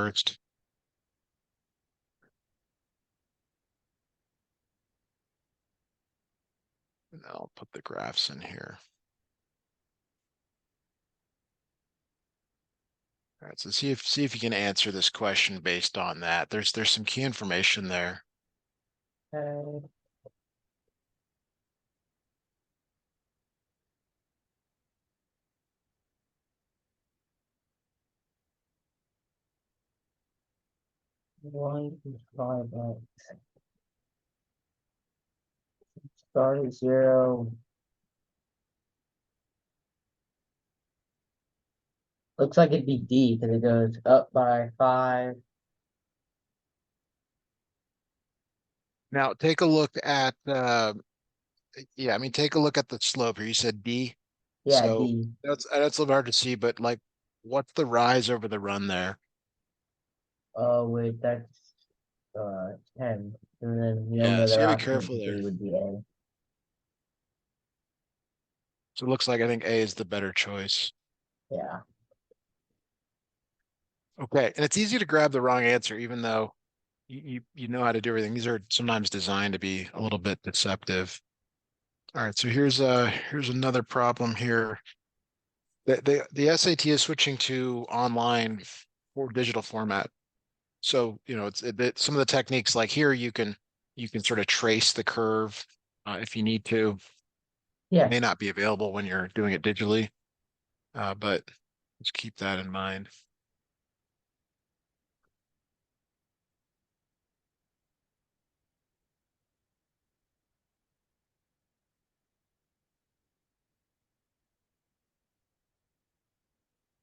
first. And I'll put the graphs in here. All right, so see if you can answer this question based on that. There's some key information there. Okay. One five x. Start at 0. Looks like it'd be D because it goes up by 5. Now take a look at yeah, I mean take a look at the slope here. You said D. Yeah, So D. that's a little hard to see, but like what's the rise over the run there? Oh, wait, that's 10. And then the only Yeah, so other you gotta be option careful would there. be A. So it looks like I think A is the better choice. Yeah. Okay, and it's easy to grab the wrong answer, even though you know how to do everything. These are sometimes designed to be a little bit deceptive. All right, so here's another problem here. The SAT is switching to online for digital format. So, you know, some of the techniques like here you can sort of trace the curve if you need to. It Yeah. may not be available when you're doing it digitally, but let's keep that in mind.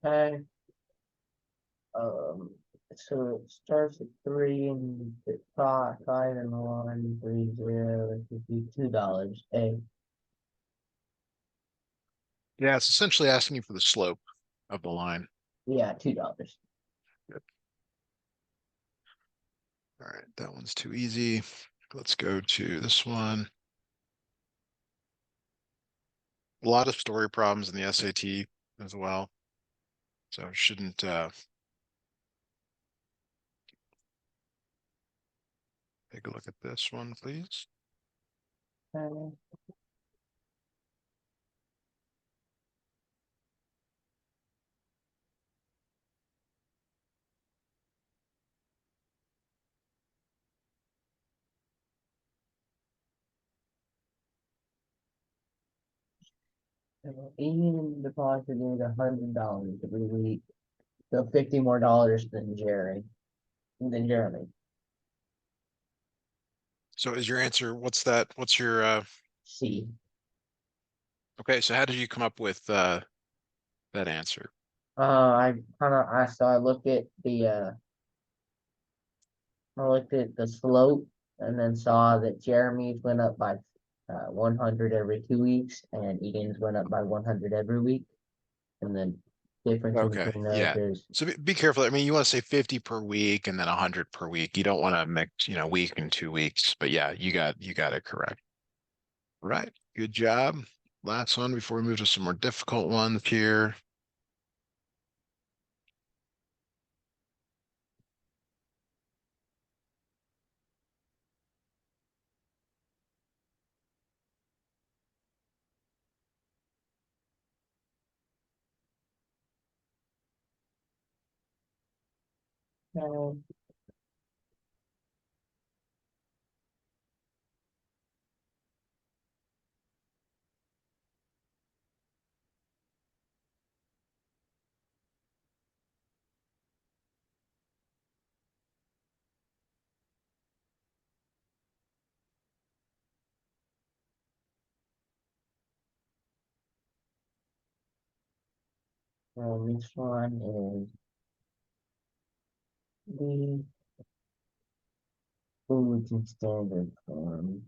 Okay. Um, so it starts at 3 and it's 5 and 1, 3, 0. It would be $2. A. Yeah, it's essentially asking you for the slope of the line. Yeah, $2. Good. All right, that one's too easy. Let's go to this one. A lot of story problems in the SAT as well. So shouldn't take a look at this one, please. Okay. So Ian deposited $100 every week. So $50 more than Jeremy. So is your answer, what's that? What's your C. okay, so how did you come up with that answer? I looked at the slope and then saw that Jeremy's went up by 100 every 2 weeks and Ian's went up by 100 every week. And then difference in Okay, between those yeah. is, So be careful. I mean, you want to say 50 per week and then 100 per week. You don't want to mix, week and 2 weeks. But yeah, you got it correct. Right. Good job. Last one before we move to some more difficult ones here. uh, this one is the Fullerton standard form.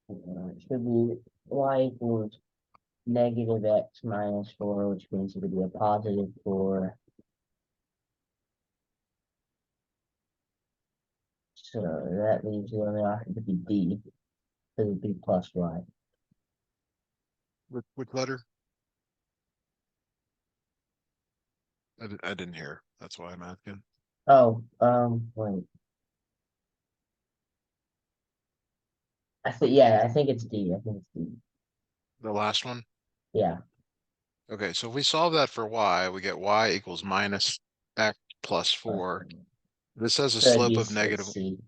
It should be y equals negative x minus 4, which means it would be a positive 4. So that leaves the only option to be D, because it'd be plus y. Which letter? I didn't hear. That's why I'm asking. Oh, wait. Yeah, I think it's D. I think it's D. The last one? Yeah. Okay, so if we solve that for y, we get y equals minus x plus Plus 4. one. This has a So slope of it's negative. C.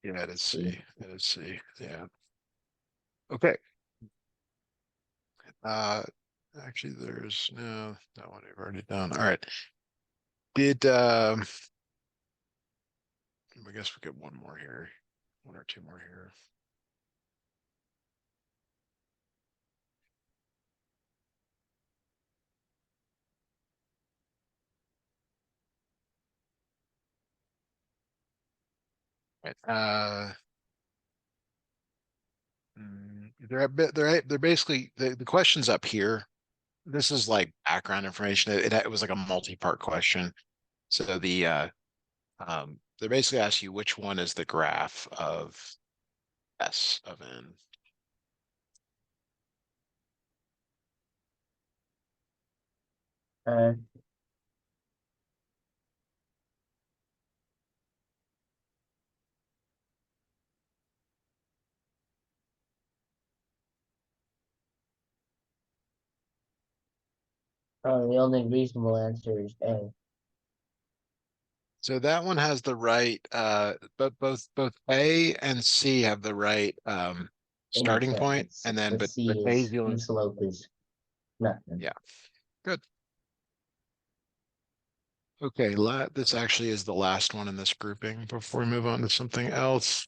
Yeah, it is C. C. It is C. Yeah. Okay. Uh, actually, there's no that one we've already done. All right. Did I guess we get one more here, one or two more here. Right. They're basically the questions up here. This is like background information. It was like a multi-part question. So they basically ask you which one is the graph of S of N. Uh, the only reasonable answer is A. So that one has the right, but both A and C have the right starting Intercept. point, and then The but C A's is the the only. slope is nothing. Yeah, good. Okay, this actually is the last one in this grouping before we move on to something else.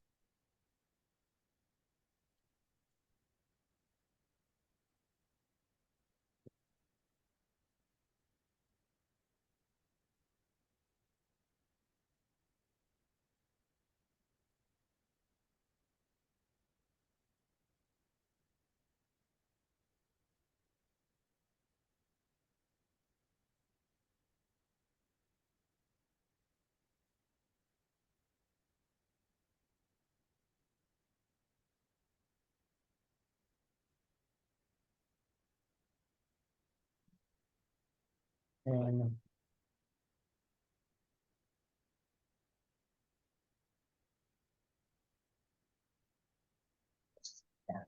And yeah.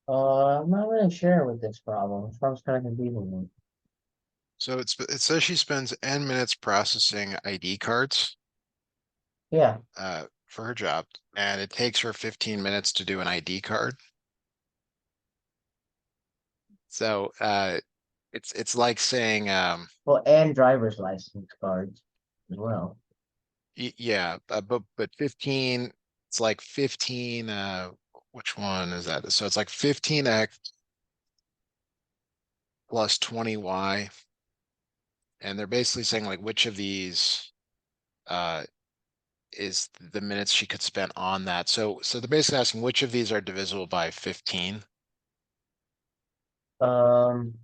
I'm not really sure with this problem. This problem's kind of confusing me. So it says she spends N minutes processing ID cards Yeah. for her job, and it takes her 15 minutes to do an ID card. So it's like saying Well, and driver's license cards as well. yeah, but 15, it's like 15, which one is that? So it's like 15x plus 20y, and they're basically saying like which of these uh is the minutes she could spend on that. So they're basically asking which of these are divisible by 15. Um.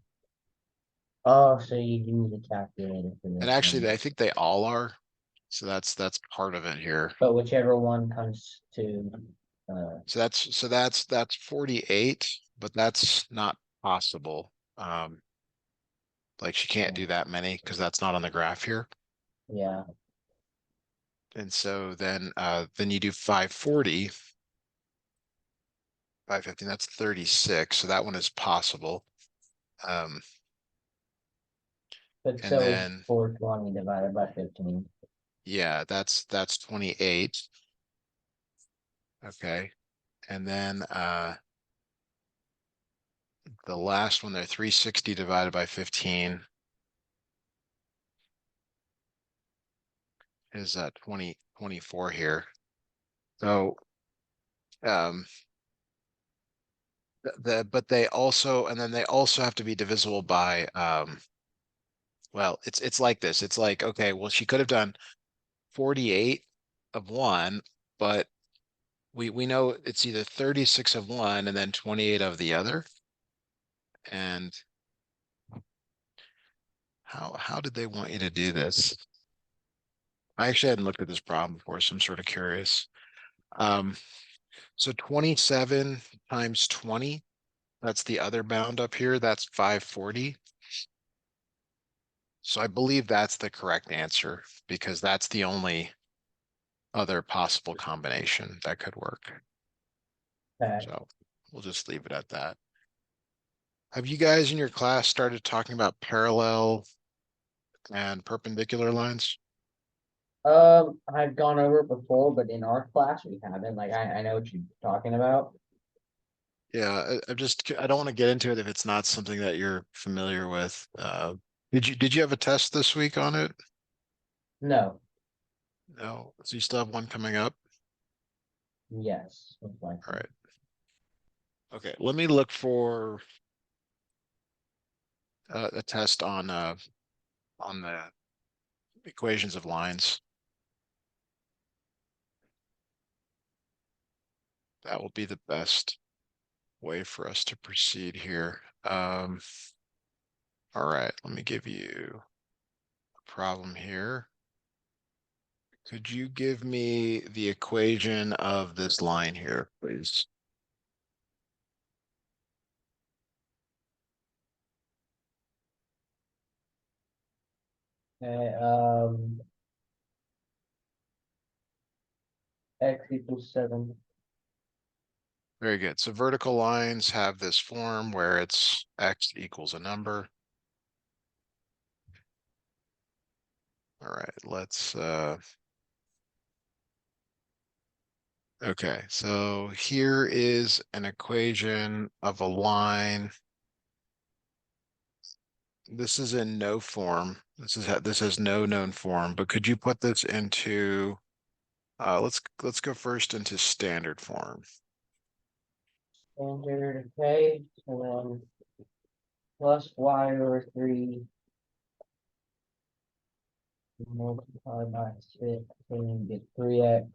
Oh, so you use a calculator for And this actually one. I think they all are. So that's part of it here. But whichever one comes to, So that's 48, but that's not possible. Like she can't do that many because that's not on the graph here. yeah. And so then you do 540, 515, that's 36. So that one is possible. Um, But and so is then 420 divided by 15. yeah, that's 28. Okay. And then the last one there, 360 divided by 15 is 24 here. So um but they also, and then they also have to be divisible by well, it's like this. It's like, okay, well, she could have done 48 of one, but we know it's either 36 of one and then 28 of the other. And how did they want you to do this? I actually hadn't looked at this problem before, so I'm sort of curious. Um, so 27 times 20, that's the other bound up here. That's 540. So I believe that's the correct answer because that's the only other possible combination that could work. Okay. So we'll just leave it at that. Have you guys in your class started talking about parallel and perpendicular lines? I've gone over it before, but in our class we haven't. Like I know what you're talking about. Yeah, I don't want to get into it if it's not something that you're familiar with. Did you have a test this week on it? No. No. So you still have one coming up? Yes. Most All likely. right. Okay. Let me look for a test on the equations of lines. That will be the best way for us to proceed here. All right, let me give you a problem here. Could you give me the equation of this line here, please? Okay. X equals 7. Very good. So vertical lines have this form where it's x equals a number. All right, okay, so here is an equation of a line. This is in no form. This has no known form, but could you put this into let's go first into standard form. Standard. Okay. So then plus y over 3 multiplied by 6, and get 3x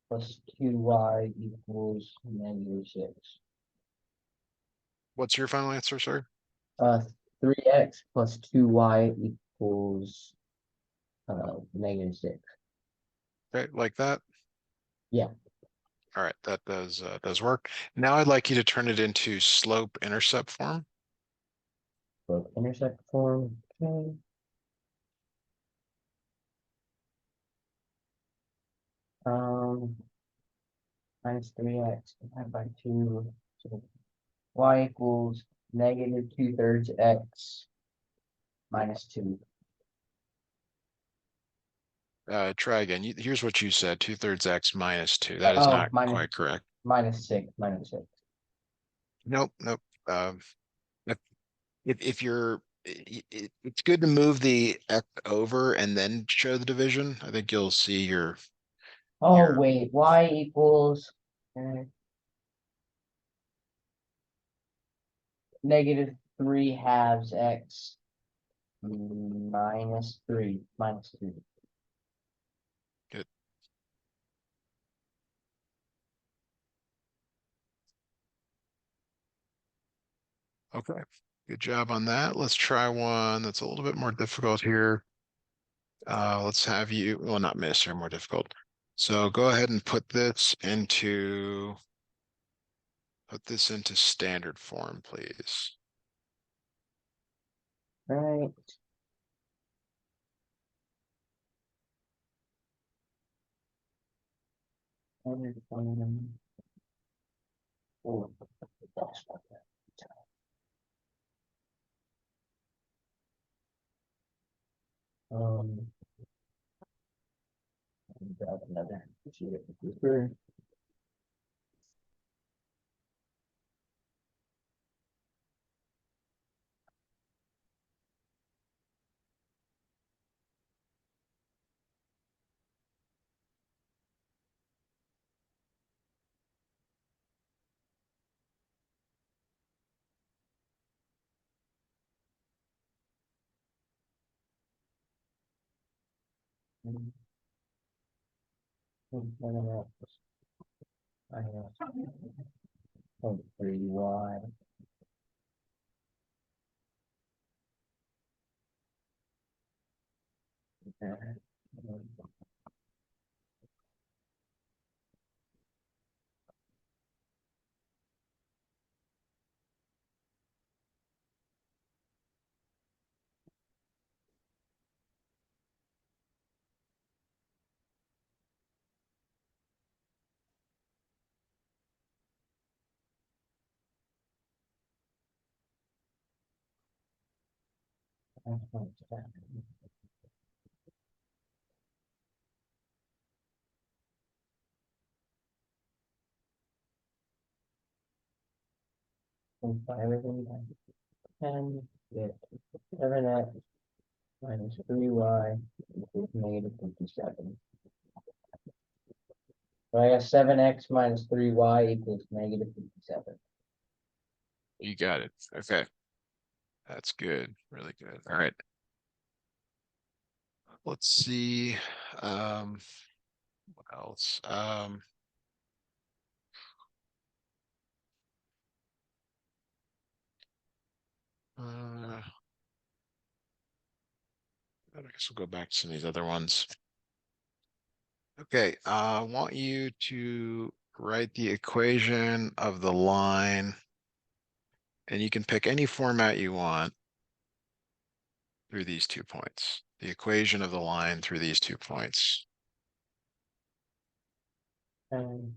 plus 2y equals -6. What's your final answer, sir? Uh, 3x plus 2y equals -6. Okay, like that. Yeah, All right, that does work. Now I'd like you to turn it into slope intercept form. both intersect form. Okay. Um, minus 3x divided by 2. So y equals -2/3 x minus 2. Try again. Here's what you said: 2/3 x minus 2. That is Oh, not quite correct. minus 6. Nope, nope. If if you're, it's good to move the x over and then show the division. I think you'll see Oh, your wait, y equals uh, -3/2 x minus 3. good. Okay, good job on that. Let's try one that's a little bit more difficult here. Let's have you, well, not miss or more difficult. So go ahead and put this into standard form, please. Right. And, oh, that's not that. Um, grab another sheet of paper. minus 0.3y. Simplify everything by 10, get 7x minus 3y equals negative 57. So I got 7x minus 3y equals negative 57. You got it. Okay. That's good. Really good. All right. Let's see. Um, what else? Uh, I guess we'll go back to some of these other ones. Okay, I want you to write the equation of the line, and you can pick any format you want through these 2 points. The equation of the line through these 2 points. And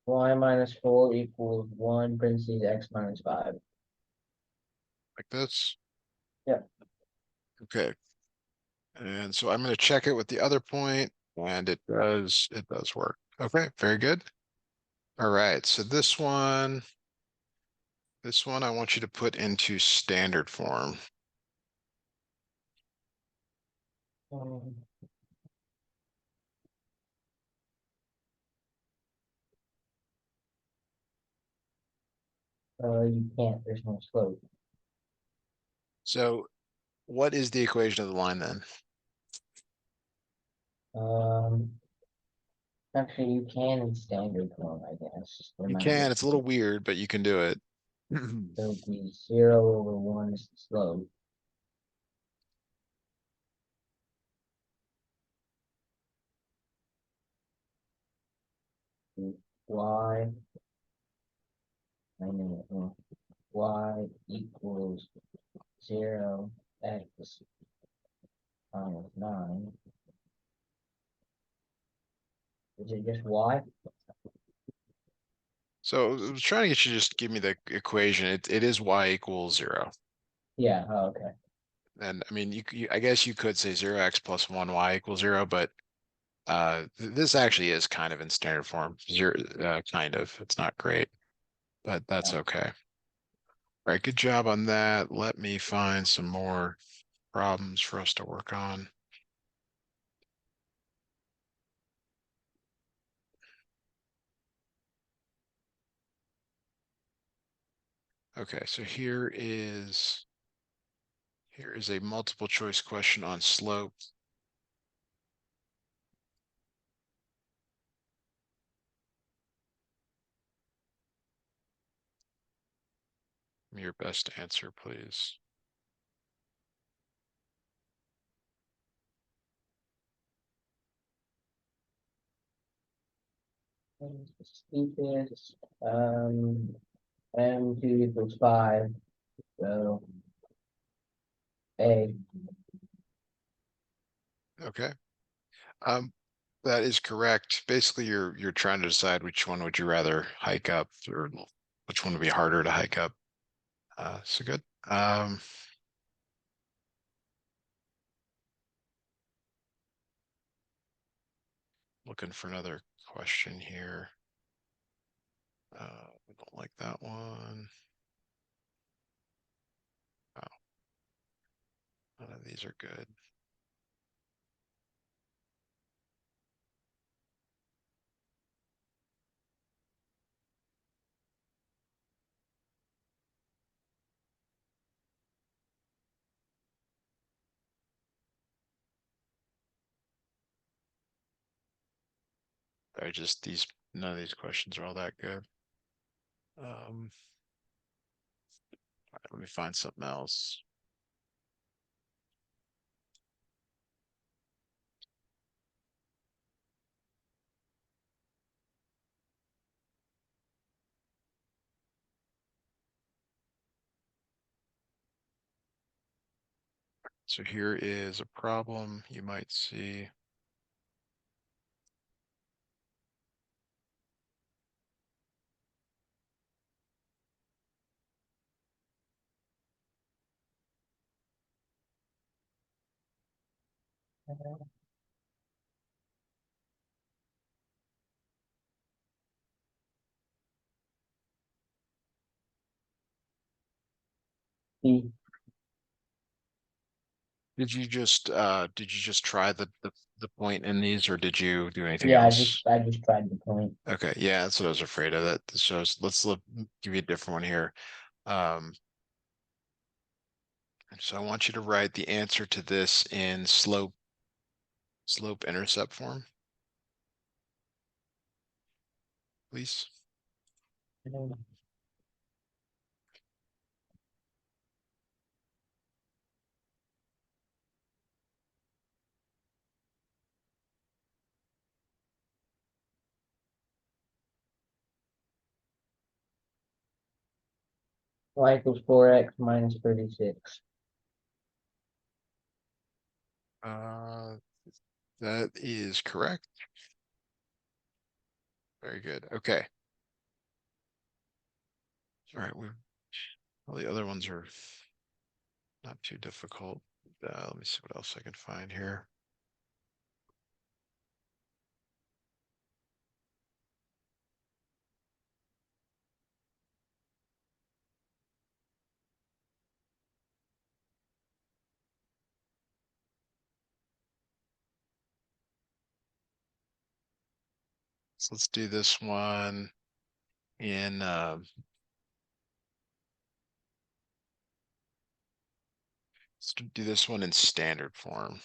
y minus 4 equals 1 parentheses x minus 5. Like this. Yeah. Okay. And so I'm going to check it with the other point, and it does work. Okay, very good. All right, so this one I want you to put into standard form. Um, you can't, there's no slope. So what is the equation of the line then? Um, Actually, you can in standard form, I guess. You can, it's a little weird, but you can do it. So it'd be 0/1 is the slope. Y minus y equals 0x minus 9. Is it just y? So I was trying to get you to just give me the equation. It is y equals 0. Yeah, oh, okay. And I mean, I guess you could say 0x plus 1 y equals 0, but this actually is kind of in standard form. Zero, kind of. It's not great, but that's okay. All right, good job on that. Let me find some more problems for us to work on. Okay, so here is a multiple choice question on slope. Your best answer, please. Steepest, m2 equals 5. So A. Okay. That is correct. Basically, you're trying to decide which one would you rather hike up, or which one would be harder to hike up. So good. Looking for another question here. We don't like that one. Oh. these are good. They're just these, none of these questions are all that good. All right, let me find something else. So here is a problem you might see. C. Did you just try the point in these, or did you do anything Yeah, else? I just tried the point. Okay, yeah, that's what I was afraid of. That shows. Give you a different one here. Um, so I want you to write the answer to this in slope intercept form, please. Y equals 4x minus 36. Uh, that is correct. Very good. Okay. All right. All the other ones are not too difficult. Let me see what else I can find here. So let's do this one in let's do this one in standard form.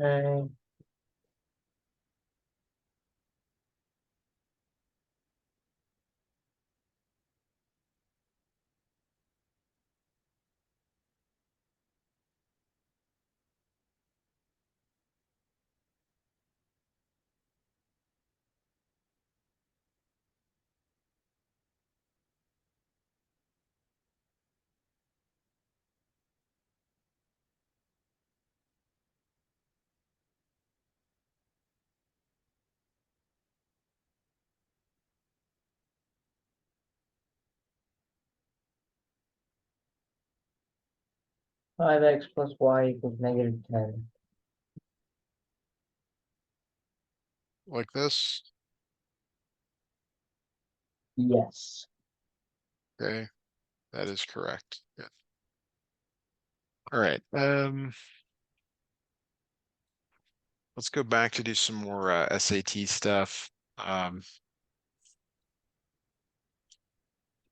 Okay. 5x plus y equals negative 10. Like this. Yes. Okay, that is correct. Good. All right. Let's go back to do some more SAT stuff.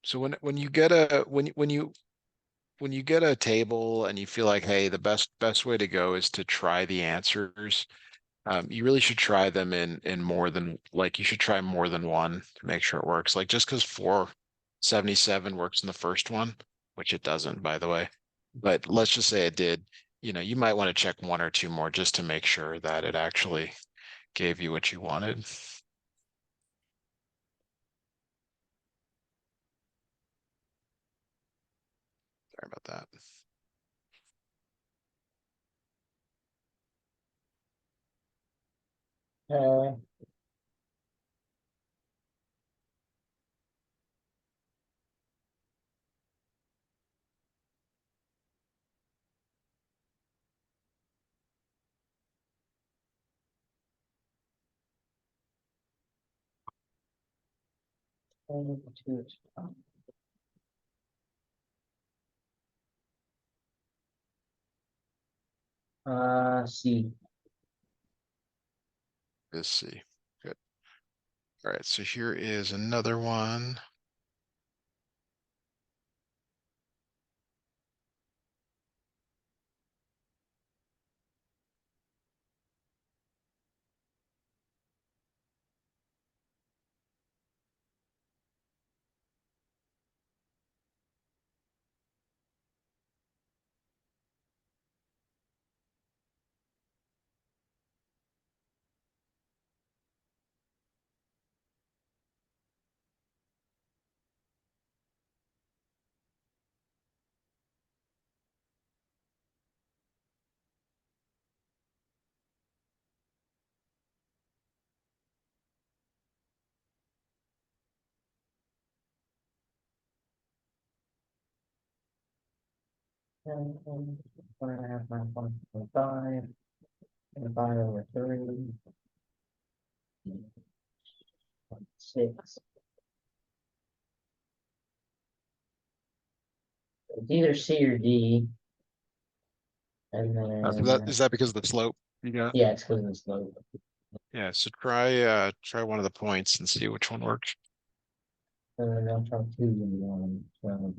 So when you get a when you get a table and you feel like, hey, the best way to go is to try the answers, you really should try them in more than, like, you should try more than one to make sure it works. Like, just because 477 works in the first one, which it doesn't, by the way, but let's just say it did, you might want to check one or two more just to make sure that it actually gave you what you wanted. Sorry about that. Okay. And two is C. Let's see. Good. All right, so here is another one. And 1.5 minus 1.5. And 5/3. 6. It's either C or D. And So that then, is that because of the slope you got? yeah, it's because of the slope. Yeah, so try one of the points and see which one works. And then I'll try 2 and 1. So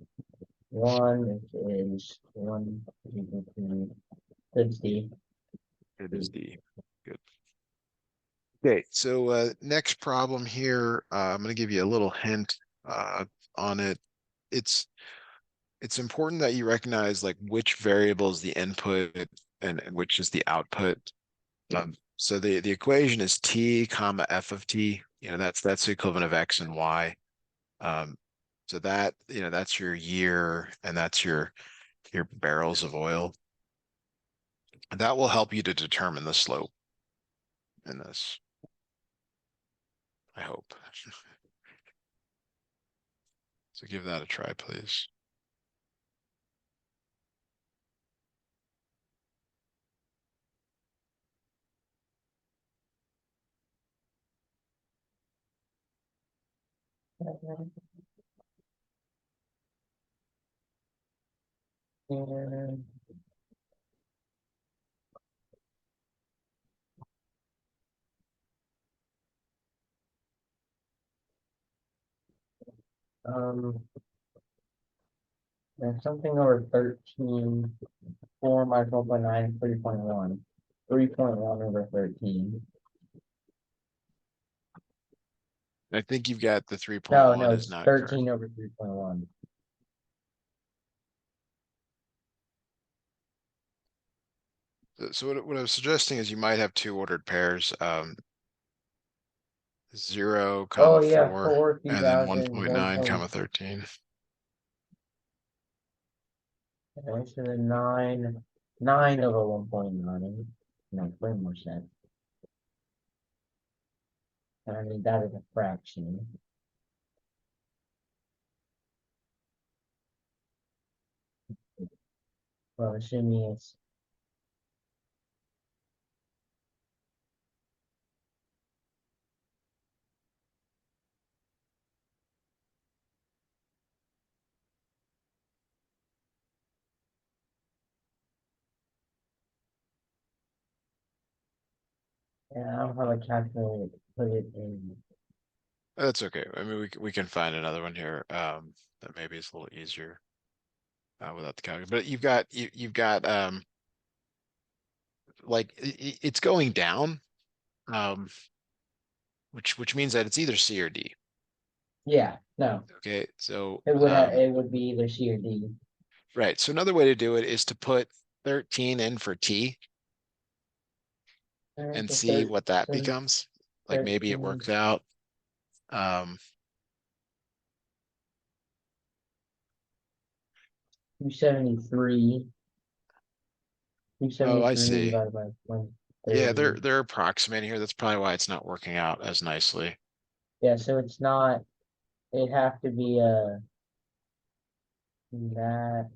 1 is 1 is equal to 60. It is D. Good. Okay, so next problem here, I'm going to give you a little hint on it. It's it's important that you recognize like which variable is the input and which is the output. So the equation is t comma f of t. That's the equivalent of x and y. Um, so that that's your year and that's your barrels of oil. That will help you to determine the slope in this, I hope. So give that a try, please. And um, there's something over 13. 4 minus 1.9 is 3.1. 3.1 over 13. I think you've got the No, 3.1 no, is it's not correct. 13 over 3.1. So what I was suggesting is you might have two ordered pairs, 0 Oh comma yeah, 4 4, and then 2000, 1.9 comma 13. okay, so then 9 over 1.9. No, way more sense. And I mean, that is a fraction. Well, assuming it's, yeah, I don't have a calculator to put it in. That's okay. I mean, we can find another one here that maybe is a little easier without the calculator. But you've got like it's going down, um, which means that it's either C or D. Yeah, no, Okay, so it would be either C or D. right. So another way to do it is to put 13 in for T Alright, and so see what that 13, becomes. Like maybe it 13, works out. Um, 273. oh, I 273 see. divided by Yeah, 130. they're approximating here. That's probably why it's not working out as nicely. Yeah, so it's not, it'd have to be that.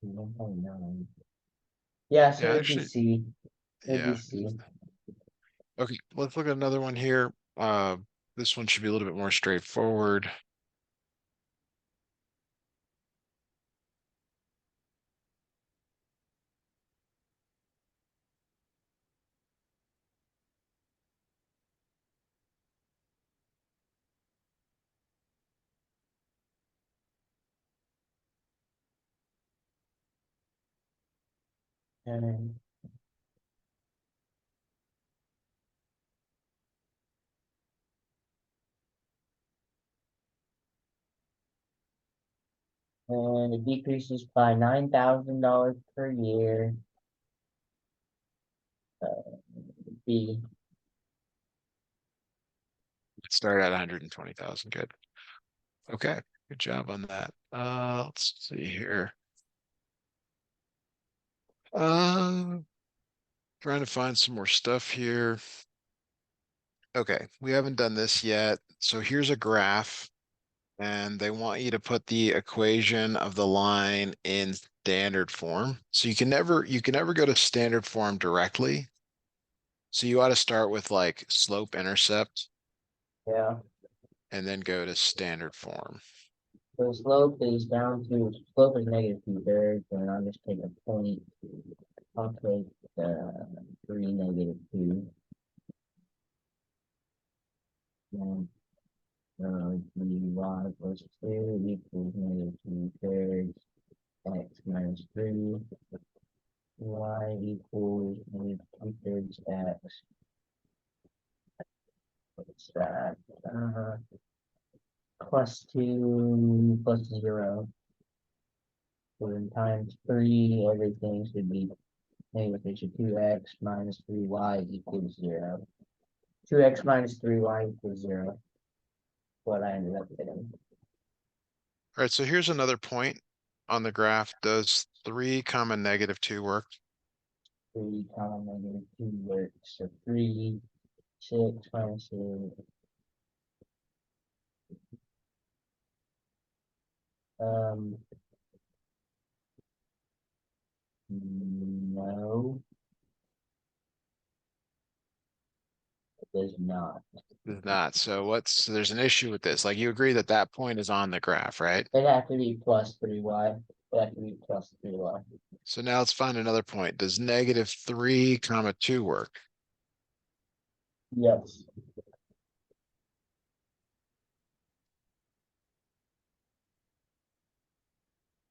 1.9. Yeah, so Yeah, it'd be actually, C. It'd be yeah. C. Okay, let's look at another one here. This one should be a little bit more straightforward. And it decreases by $9,000 per year. B. Let's start at 120,000. Good. Okay, good job on that. Let's see here. Uh, Trying to find some more stuff here. Okay, we haven't done this yet. So here's a graph, and they want you to put the equation of the line in standard form. So you can never go to standard form directly. So you ought to start with like slope intercept Yeah. and then go to standard form. So slope is -2/3, and I'll just take a point. I'll take 3 -2. And y plus 2 equals -2/3 x minus 3. Y equals -2/3 x. What's that? Plus 2 plus 0. So then times 3, everything should be negative 2x minus 3y equals 0. 2x minus 3y equals 0. What I ended up getting. All right, so here's another point on the graph. Does 3 comma -2 work? 3 comma -2 works. So 3, 6 minus 6. Um, no, it does not. Does not. So there's an issue with this. Like you agree that that point is on the graph, right? It have to be plus 3y. It have to be plus 3y. So now let's find another point. Does -3 comma 2 work? Yes.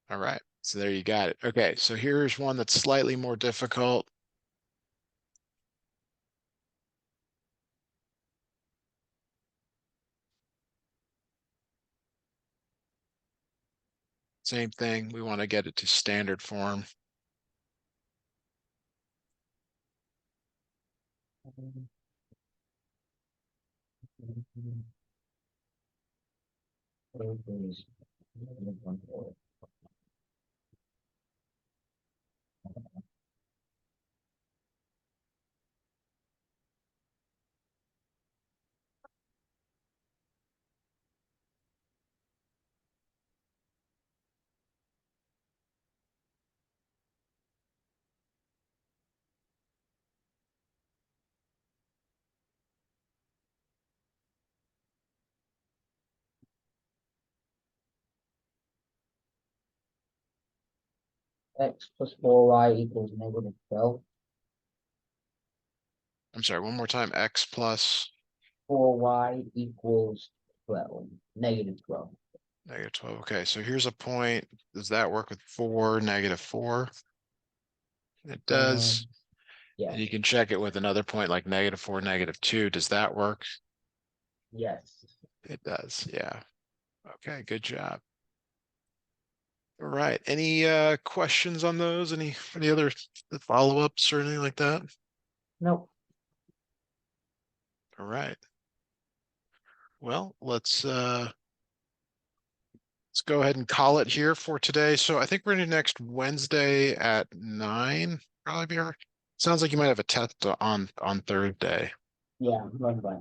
All right. So there you got it. Okay, so here's one that's slightly more difficult. Same thing. We want to get it to standard form. X plus 4y equals -12. I'm sorry, one more time. X plus 4y equals 12. -12. -12. Okay, so here's a point. Does that work with 4, -4? It does. Yeah. And you can check it with another point like -4, -2. Does that work? Yes. It does. Yeah. Okay, good job. All right. Any questions on those? Any other follow-ups or anything like that? Nope. All right. Well, let's go ahead and call it here for today. So I think we're gonna do next Wednesday at 9. Probably be our. Sounds like you might have a test on Thursday. Yeah, run by.